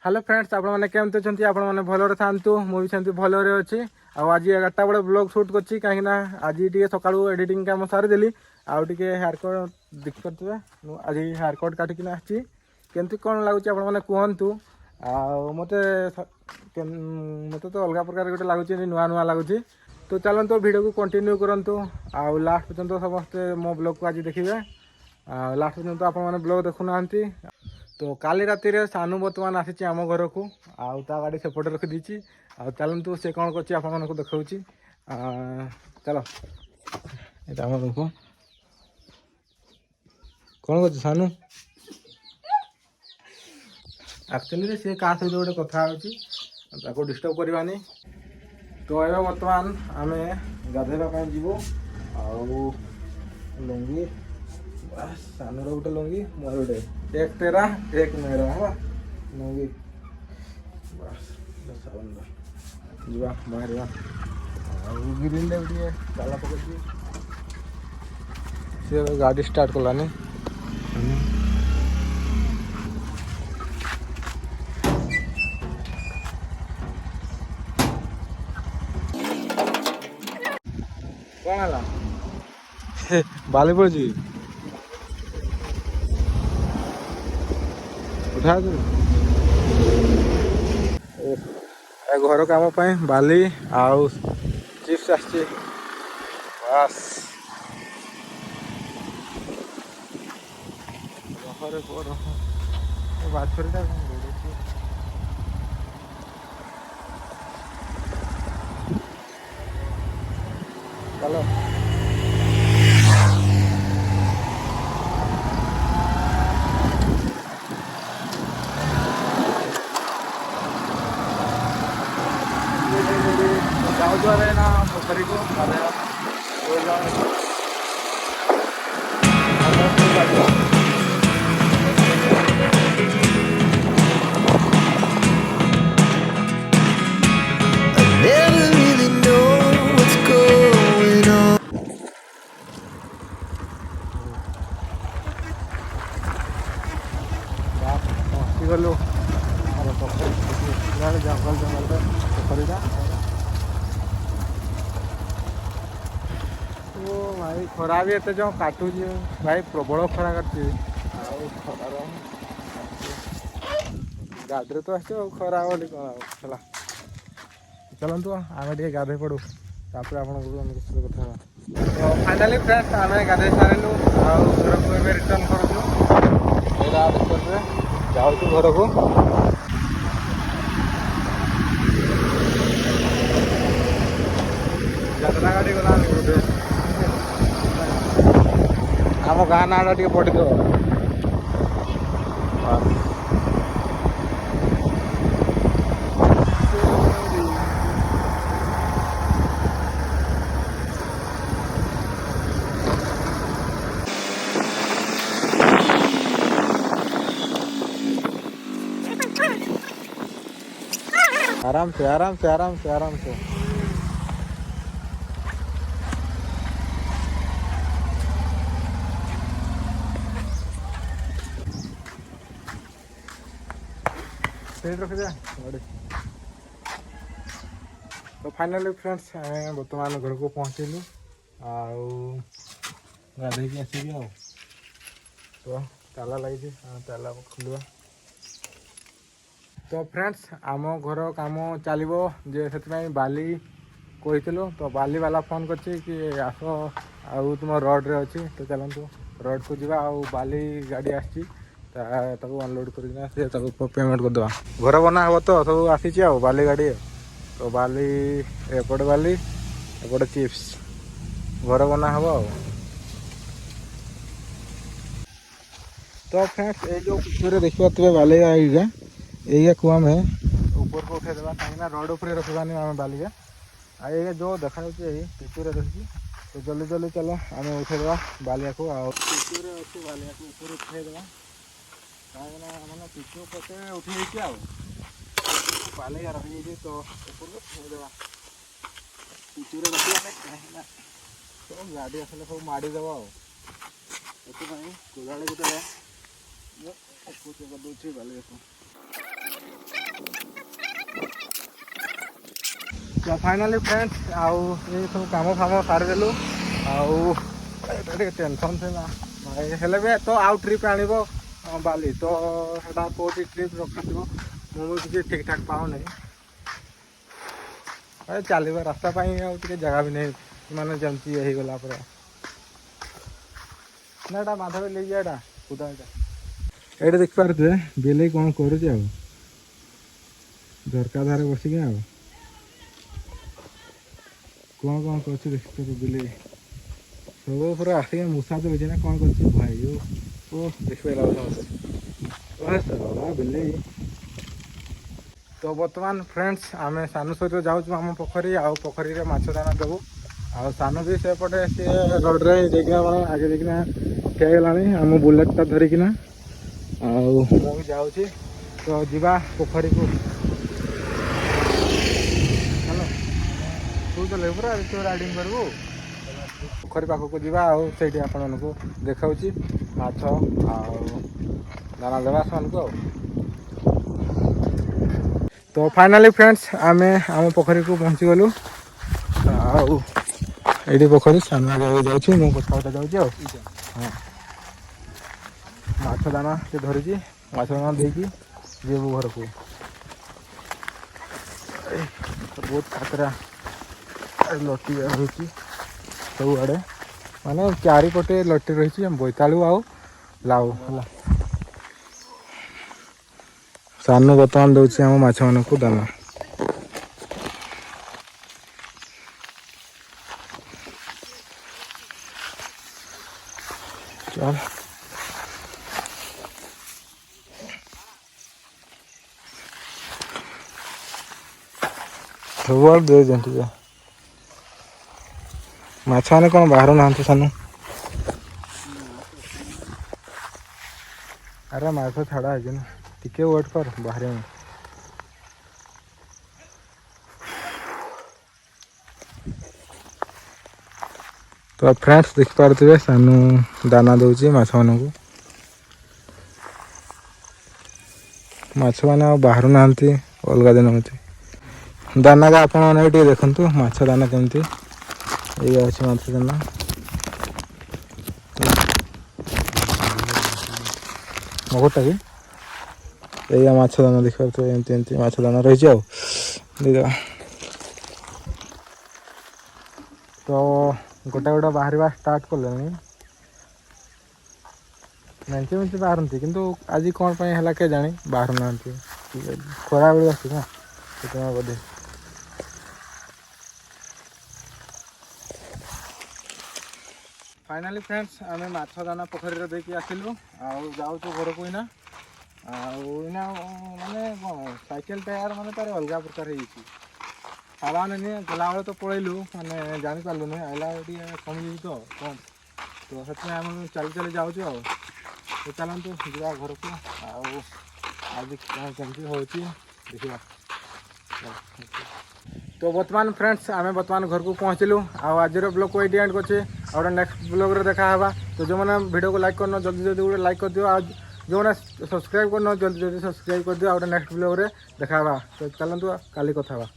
Hello friends आपने केमती अच्छा आपने भलरे था मुझे सेमती भलरे अच्छी आज 11टा बेले ब्लॉग शूट करी कहीं आज टे सका एडिटिंग काम सारीदेली आउ टे हेयर कट देखिपे आज हेयर कट काटिकी आसी केमती कौन लगुच आपने कहतु मत मत तो अलग प्रकार गोटे लगुच नुआ नुआ लगुच तो चलते वीडियो को कंटिन्यू करूँ आउ लास्ट पर्यंत समस्ते मो ब्लॉग को आज देखिए लास्ट पर्यंत आपने ब्लॉग देखुना। तो काली राति रे सानू बर्तमान आसी आम घर को आउ गाड़ी सेपटे रखीदी चलतु सी कौन कर देखा चलो ये देख कौन कर सानू एक्चुअली सी क्या सहित गोटे कथा हो डिस्टर्ब करवानी। तो ये बर्तमान आम गाधेवा जीवु लुंगी सानूर गोटे लुंगी मोर गोटे एक तेरा एक मेरा है लुंगी बस जा बाहर ग्रीन टे ताला पकड़ सी गाड़ी स्टार्ट कलानी कौन है बाली पड़ी उठा दे घर काम बाली आउ चिप्स आसची बस बाछुरीटा चलो जाओ ना पोखरी को गलु जंगल जंगल पोखरीटा ओ भाई खरा भी एत जो काटू भाई प्रबल खरा काटुची गाड़ी तो आस खरा बोली कौन चलतु आम टे गाधे पड़ू तापर आप कथा तो फाइनाली फ्रेंड्स आम गाधे सारू घर को रिटर्न करूँ जाऊँ घर को यात्रा गाड़ी गला आम गाँ ना टे पढ़ी दो आराम से आराम से आराम से आराम से रख जा तो फाइनली फ्रेंड्स बर्तमान घर को पहुँचलु गाधे की आसिक तो ताला लगी ताला खोलवा तो फ्रेंड्स आम घर काम चलो जे से बाली कही तो बाली वाला फोन कर आस तुम रोड रे अच्छी तो चलतु रोड को जा बाली गाड़ी आसी अनलोड कर पेमेंट करदे घर बना हे तो सब आसी बाली गाड़ी तो बाली एपटे बाली एपटे चिप्स घर बना हे तो फ्रेंड्स ये जो पिक्चर देख पारे बाली गाड़ी ये को आम ऊपर को उठे देवा कहीं रोड उपर रखवानी आम बालिका ये जो देखा पिचुरे रही तो जल्दी जल्दी चलो आम उठे देवा बालिया को पिचुरे अच्छे बालिया को ऊपर उठे देवा कहीं मैंने पिचु पचे उठे बालिका रखी तो ऊपर को उठे देवा पिचुरे रखा तो गाड़ी आसले सब माड़देव कोदाड़ी गोटे ऊपर कर दूसरी बालिका को तो फाइनाली फ्रेंड्स आउ ये सब काम फाम सारिदेलु आउ टेनसन था हेले भी तो आउ ट्रिप आण बाली तो सेटा कौटी ट्रिप रखी मुझे ठीक ठाक पाओ नहीं चलवा रास्ता जगह भी नहीं माने जमती हो गला ना माधव ले जाए खुदा ये देख पारे बिले कौन कर झरका धारे बसिक कौन कर देख बिले सब पूरा आसिक मूसा देखे ना कौन कर भाई ओ देख बिले तो बर्तमान फ्रेंड्स आम सानू सहित जाऊँ आम पोखरी आउ पोखरी में माछ दाना देवु आ सानू भी सेपटे सी रोड्रे देखना आगे देखना ठियागला आम बुलेटा धरिकिना भी जाऊँ तो जीवा पोखरी को हेलो तू चल पूरा राइडिंग करू पोखरी पाखक जावा आठ आपण को देखा माछ दाना देवा से तो फाइनाली फ्रेंड्स आमे आम पोखरी को पहुँची गलु ये पोखरी सामने जाऊँ मो कथा जाऊँ हाँ माछ दाना से धरी माछ दाना देकी जीवु घर को बहुत खतरा लटी रही सब आड़े माने चारिपटे लटी रही बोईतालु आउ लाउ है सानू बर्तमान दूसरी आम माछ मान को दाना चल सब दे दिया माछ मैंने कौन बाहर ना सानू अरे माछ छाड़ा है ना टिके वेट कर बाहर में तो फ्रेंड्स देख पारे सानू दाना दूसरी माछ मान को माछ मैंने बाहर ना अलग दिन होती दाना का आप देखु माछ दाना केमती ये अच्छे माछ दाना मगटा कि ये माछ दाना देख पारे एमती माछ दाना रही दीदा तो गोटा गोटा बाहर स्टार्ट कले मेचे मेचे बाहरती किंतु आज कौन है के जानी बाहर ना खरा बेल आस ना बोधे फाइनाली फ्रेंड्स आम माछ दाना पोखरी देकी आसिलु जाऊँ घर को इना इना माने कौन साइकेल टायर माने तार अलग प्रकार हवा नहीं गला बेले तो पलैलु माने जापारू नहीं आइला कमी तो कम तो से चली चली जाऊँ तो चलतु जा घर को आज कमी हो देखा तो बर्तमान फ्रेंड्स आम बर्तमान घर को पहुँचलु आज ब्लॉग को ये एंड कर नेक्स्ट ब्लॉग रे देखा हवा तो जो मैंने वीडियो को लाइक करना जल्दी जल्दी गोटे लाइक कर दियो आज जो मैंने सब्सक्राइब करना जल्दी जल्दी सब्सक्राइब कर दियो नेक्स्ट ब्लॉग रे देखा हवा तो चलतु काली कथा हवा।